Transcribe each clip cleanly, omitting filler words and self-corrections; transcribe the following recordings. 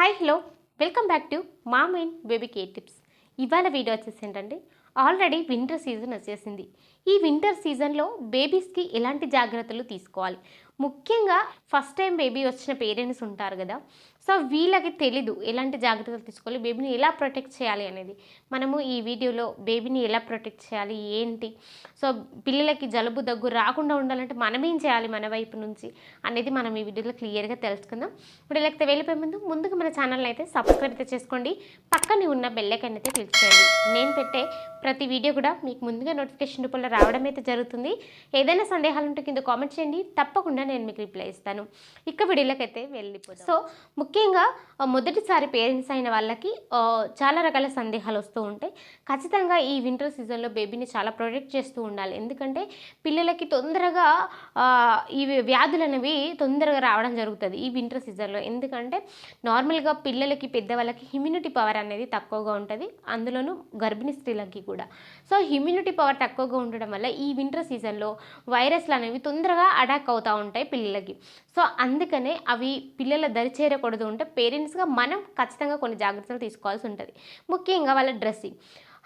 Hi hello welcome back to mom and baby care tips. ఇవాళ video వచ్చేసి ఏంటంటే already winter season వచ్చేసింది. ఈ వింటర్ సీజన్లో బేబీస్కి ఎలాంటి జాగ్రత్తలు తీసుకోవాలి, ముఖ్యంగా ఫస్ట్ టైం బేబీ వచ్చిన పేరెంట్స్ ఉంటారు కదా, సో వీళ్ళకి తెలీదు ఎలాంటి జాగ్రత్తలు తీసుకోవాలి, బేబీని ఎలా ప్రొటెక్ట్ చేయాలి అనేది. మనము ఈ వీడియోలో బేబీని ఎలా ప్రొటెక్ట్ చేయాలి ఏంటి, సో పిల్లలకి జలుబు దగ్గు రాకుండా ఉండాలంటే మనం ఏం చేయాలి మన వైపు నుంచి అనేది మనం ఈ వీడియోలో క్లియర్గా తెలుసుకుందాం. ఇప్పుడు ఇలా వెళ్ళిపోయే ముందుగా మన ఛానల్ అయితే సబ్స్క్రైబ్ అయితే చేసుకోండి, పక్కనే ఉన్న బెల్ ఐకాన్ అయితే క్లిక్ చేయండి. నేను పెట్టే ప్రతి వీడియో కూడా మీకు ముందుగా నోటిఫికేషన్ రూపంలో రావడం అయితే జరుగుతుంది. ఏదైనా సందేహాలు ఉంటే కింద కామెంట్ చేయండి, తప్పకుండా నేను మీకు రిప్లై ఇస్తాను. ఇక వీడియోలోకి అయితే వెళ్ళిపోతాం. సో ముఖ్యంగా మొదటిసారి పేరెంట్స్ అయిన వాళ్ళకి చాలా రకాల సందేహాలు వస్తూ ఉంటాయి. ఖచ్చితంగా ఈ వింటర్ సీజన్లో బేబీని చాలా ప్రొటెక్ట్ చేస్తూ ఉండాలి. ఎందుకంటే పిల్లలకి తొందరగా ఈ వ్యాధులు అనేవి తొందరగా రావడం జరుగుతుంది ఈ వింటర్ సీజన్లో. ఎందుకంటే నార్మల్గా పిల్లలకి పెద్దవాళ్ళకి ఇమ్యూనిటీ పవర్ అనేది తక్కువగా ఉంటుంది, అందులోనూ గర్భిణీ స్త్రీలకి కూడా. సో ఇమ్యూనిటీ పవర్ తక్కువగా ఉండడం వల్ల ఈ వింటర్ సీజన్లో వైరస్లు అనేవి తొందరగా అటాక్ అవుతూ ఉంటాయి పిల్లలకి. సో అందుకనే అవి పిల్లల దరి చేరకూడదు ఉంటే పేరెంట్స్గా మనం ఖచ్చితంగా కొన్ని జాగ్రత్తలు తీసుకోవాల్సి ఉంటుంది. ముఖ్యంగా వాళ్ళ డ్రెస్సింగ్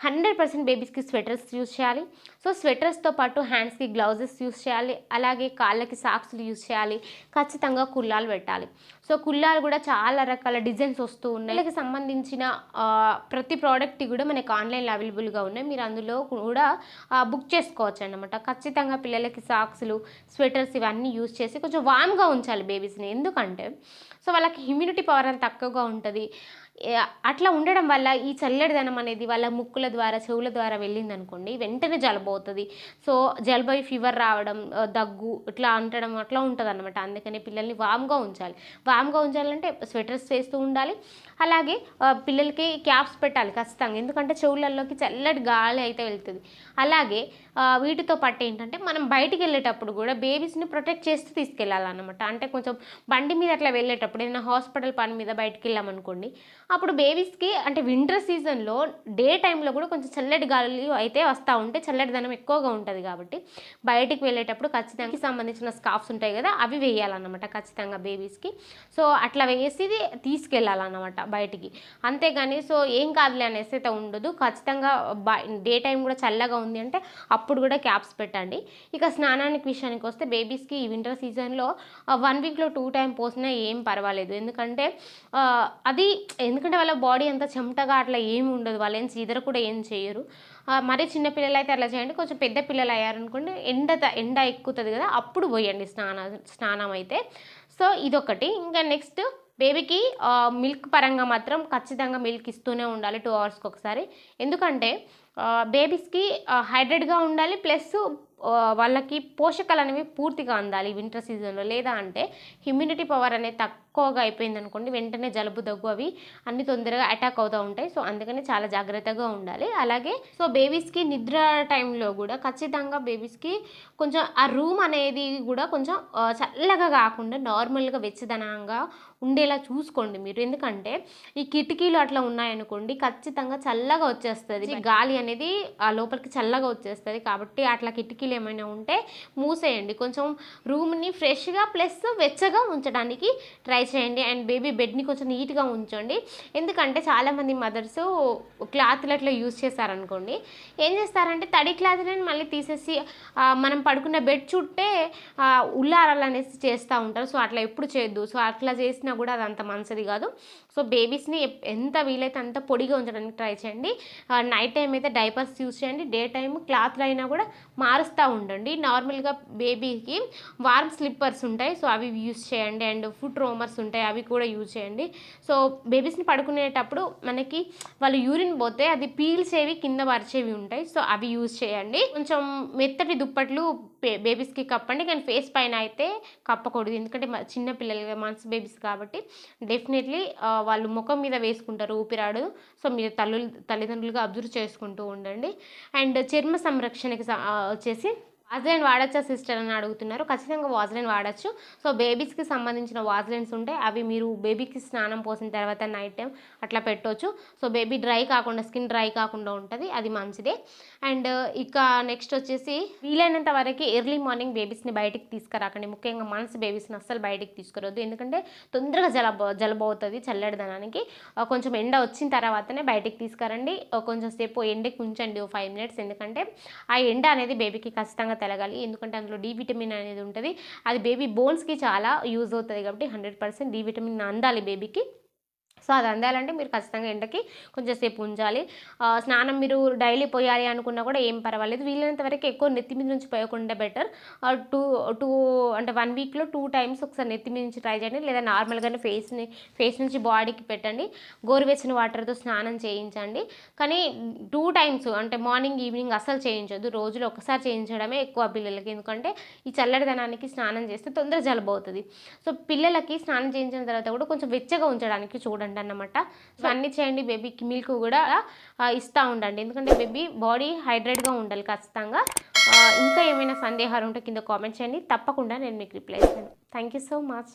100% బేబీస్కి స్వెటర్స్ యూజ్ చేయాలి. సో స్వెటర్స్తో పాటు హ్యాండ్స్కి గ్లౌజెస్ యూజ్ చేయాలి, అలాగే కాళ్ళకి సాక్స్లు యూజ్ చేయాలి, ఖచ్చితంగా కుల్లాలు పెట్టాలి. సో కుల్లాలు కూడా చాలా రకాల డిజైన్స్ వస్తూ ఉన్నాయి. వీళ్ళకి సంబంధించిన ప్రతి ప్రోడక్ట్ కూడా మనకి ఆన్లైన్లో అవైలబుల్గా ఉన్నాయి, మీరు అందులో కూడా బుక్ చేసుకోవచ్చు అన్నమాట. ఖచ్చితంగా పిల్లలకి సాక్స్లు, స్వెటర్స్ ఇవన్నీ యూజ్ చేసి కొంచెం వామ్గా ఉంచాలి బేబీస్ని. ఎందుకంటే సో వాళ్ళకి ఇమ్యూనిటీ పవర్ అని తక్కువగా ఉంటుంది. అట్లా ఉండడం వల్ల ఈ చల్లడిదనం అనేది వాళ్ళ ముక్కుల ద్వారా చెవుల ద్వారా వెళ్ళింది అనుకోండి, వెంటనే జలుబు అవుతుంది. సో జలుబు ఫీవర్ రావడం, దగ్గు ఇట్లా అంటడం అట్లా ఉంటుంది అనమాట. అందుకని పిల్లల్ని వామ్గా ఉంచాలి. వామ్గా ఉంచాలంటే స్వెటర్స్ వేస్తూ ఉండాలి, అలాగే పిల్లలకి క్యాప్స్ పెట్టాలి ఖచ్చితంగా, ఎందుకంటే చెవులలోకి చల్లటి గాలి అయితే వెళ్తుంది. అలాగే వీటితో పాటు ఏంటంటే మనం బయటికి వెళ్ళేటప్పుడు కూడా బేబీస్ని ప్రొటెక్ట్ చేస్తూ తీసుకెళ్ళాలన్నమాట. అంటే కొంచెం బండి మీద అట్లా వెళ్ళేటప్పుడు ఏదైనా హాస్పిటల్ పని మీద బయటికి వెళ్ళామనుకోండి, అప్పుడు బేబీస్కి అంటే వింటర్ సీజన్లో డే టైంలో కూడా కొంచెం చల్లటి గాలి అయితే వస్తూ ఉంటే చల్లటిదనం ఎక్కువగా ఉంటుంది కాబట్టి బయటికి వెళ్ళేటప్పుడు ఖచ్చితంగా సంబంధించిన స్కార్ఫ్స్ ఉంటాయి కదా, అవి వేయాలన్నమాట ఖచ్చితంగా బేబీస్కి. సో అట్లా వేసి తీసుకెళ్ళాలన్నమాట బయటికి. అంతేగాని సో ఏం కాదులే అనేసి అయితే ఉండదు. ఖచ్చితంగా డే టైం కూడా చల్లగా ఉంది అంటే అప్పుడు కూడా క్యాప్స్ పెట్టండి. ఇక స్నానానికి విషయానికి వస్తే బేబీస్కి ఈ వింటర్ సీజన్లో 1 వీక్లో 2 టైం పోసినా ఏం పర్వాలేదు. ఎందుకంటే ఎందుకంటే వాళ్ళ బాడీ అంతా చెమటగా అట్లా ఏమి ఉండదు, వాళ్ళు ఏం సీదర కూడా ఏం చేయరు. మరీ చిన్నపిల్లలు అయితే అట్లా చేయండి. కొంచెం పెద్ద పిల్లలు అయ్యారనుకోండి, ఎండ ఎక్కుతుంది కదా, అప్పుడు పోయండి స్నానం అయితే. సో ఇదొకటి. ఇంకా నెక్స్ట్ బేబీకి మిల్క్ పరంగా మాత్రం ఖచ్చితంగా మిల్క్ ఇస్తూనే ఉండాలి 2 అవర్స్కి ఒకసారి. ఎందుకంటే బేబీస్కి హైడ్రేట్గా ఉండాలి, ప్లస్ వాళ్ళకి పోషకాలు అనేవి పూర్తిగా అందాలి వింటర్ సీజన్లో. లేదా అంటే ఇమ్యూనిటీ పవర్ అనేది తక్కువగా అయిపోయింది అనుకోండి, వెంటనే జలుబు దగ్గు అవి అన్ని తొందరగా అటాక్ అవుతూ ఉంటాయి. సో అందుకని చాలా జాగ్రత్తగా ఉండాలి. అలాగే సో బేబీస్కి నిద్ర టైంలో కూడా ఖచ్చితంగా బేబీస్కి కొంచెం ఆ రూమ్ అనేది కూడా కొంచెం చల్లగా కాకుండా నార్మల్గా వెచ్చదనంగా ఉండేలా చూసుకోండి మీరు. ఎందుకంటే ఈ కిటికీలు అట్లా ఉన్నాయనుకోండి, ఖచ్చితంగా చల్లగా వచ్చేస్తుంది గాలి అనేది, ఆ లోపలికి చల్లగా వచ్చేస్తుంది. కాబట్టి అట్లా కిటికీలు ఏమైనా ఉంటే మూసేయండి. కొంచెం రూమ్ని ఫ్రెష్గా ప్లస్ వెచ్చగా ఉంచడానికి ట్రై చేయండి. అండ్ బేబీ బెడ్ని కొంచెం నీట్గా ఉంచండి. ఎందుకంటే చాలామంది మదర్స్ క్లాత్లు అట్లా యూజ్ చేస్తారనుకోండి, ఏం చేస్తారంటే తడి క్లాత్లని మళ్ళీ తీసేసి మనం పడుకున్న బెడ్ చుట్టే ఉల్లారాలు అనేసి చేస్తూ ఉంటారు. సో అట్లా ఎప్పుడు చేయొద్దు. సో అట్లా చేసినా కూడా అది అంత మంచిది కాదు. సో బేబీస్ని ఎంత వీలైతే అంత పొడిగా ఉంచడానికి ట్రై చేయండి. నైట్ టైం అయితే డైపర్స్ యూజ్ చేయండి, డే టైం క్లాత్లు అయినా కూడా మారుస్తూ ఉండండి. నార్మల్గా బేబీకి వార్మ్ స్లిప్పర్స్ ఉంటాయి, సో అవి యూజ్ చేయండి. అండ్ ఫుట్ రోమర్స్ ఉంటాయి, అవి కూడా యూజ్ చేయండి. సో బేబీస్ని పడుకునేటప్పుడు మనకి వాళ్ళు యూరిన్ పోతే అది పీల్చేవి కింద పరిచేవి ఉంటాయి, సో అవి యూజ్ చేయండి. కొంచెం మెత్తటి దుప్పట్లు బేబీస్కి కప్పండి, కానీ ఫేస్ పైన అయితే కప్పకూడదు. ఎందుకంటే చిన్న పిల్లలు మంత్స్ బేబీస్ కాబట్టి డెఫినెట్లీ వాళ్ళు ముఖం మీద వేసుకుంటారు ఊపిరాడు. సో మీరు తల్లిదండ్రులుగా అబ్జర్వ్ చేసుకుంటూ ఉండండి. అండ్ చర్మ సంరక్షణకి వచ్చేసి వాజ్లైన్ వాడచ్చా సిస్టర్ అని అడుగుతున్నారు. ఖచ్చితంగా వాజ్లైన్ వాడచ్చు. సో బేబీస్కి సంబంధించిన వాజ్లైన్స్ ఉంటాయి, అవి మీరు బేబీకి స్నానం పోసిన తర్వాత నైట్ టైం అట్లా పెట్టవచ్చు. సో బేబీ డ్రై కాకుండా, స్కిన్ డ్రై కాకుండా ఉంటుంది, అది మంచిదే. అండ్ ఇక నెక్స్ట్ వచ్చేసి వీలైనంత వరకు ఎర్లీ మార్నింగ్ బేబీస్ని బయటికి తీసుకురాకండి. ముఖ్యంగా మంత్స్ బేబీస్ని అస్సలు బయటికి తీసుకురావద్దు, ఎందుకంటే తొందరగా జలుబు అవుతుంది చల్లడదనానికి. కొంచెం ఎండ వచ్చిన తర్వాతనే బయటికి తీసుకురండి. కొంచెం సేపు ఎండకి ఉంచండి, 5 మినిట్స్, ఎందుకంటే ఆ ఎండ అనేది బేబీకి ఖచ్చితంగా తెలగాలి, ఎందుకంటే అందులో డి విటమిన్ అనేది ఉంటుంది. అది బేబీ బోన్స్కి చాలా యూజ్ అవుతుంది కాబట్టి 100% డి విటమిన్ అందాలి బేబీకి. సో అది అందాలంటే మీరు ఖచ్చితంగా ఎండకి కొంచెం సేపు ఉంచాలి. స్నానం మీరు డైలీ పోయాలి అనుకున్నా కూడా ఏం పర్వాలేదు. వీలైనంత వరకు ఎక్కువ నెత్తి మీద నుంచి పోయకుండా బెటర్. టూ టూ అంటే 1 వీక్లో 2 టైమ్స్ ఒకసారి నెత్తి మీద నుంచి ట్రై చేయండి, లేదా నార్మల్గానే ఫేస్ నుంచి బాడీకి పెట్టండి. గోరువెచ్చని వాటర్తో స్నానం చేయించండి, కానీ 2 టైమ్స్ అంటే మార్నింగ్ ఈవినింగ్ అస్సలు చేయించొద్దు. రోజులో ఒకసారి చేయించడమే ఎక్కువ పిల్లలకి, ఎందుకంటే ఈ చల్లడిదనానికి స్నానం చేస్తే తొందర జలుబు అవుతుంది. సో పిల్లలకి స్నానం చేయించిన తర్వాత కూడా కొంచెం వెచ్చగా ఉంచడానికి చూడండి అన్నమాట. సో అన్నీ చేయండి. బేబీకి మిల్క్ కూడా ఇస్తూ ఉండండి, ఎందుకంటే బేబీ బాడీ హైడ్రేట్గా ఉండాలి ఖచ్చితంగా. ఇంకా ఏమైనా సందేహాలు ఉంటే కింద కామెంట్ చేయండి, తప్పకుండా నేను మీకు రిప్లై ఇస్తాను. Thank you so much.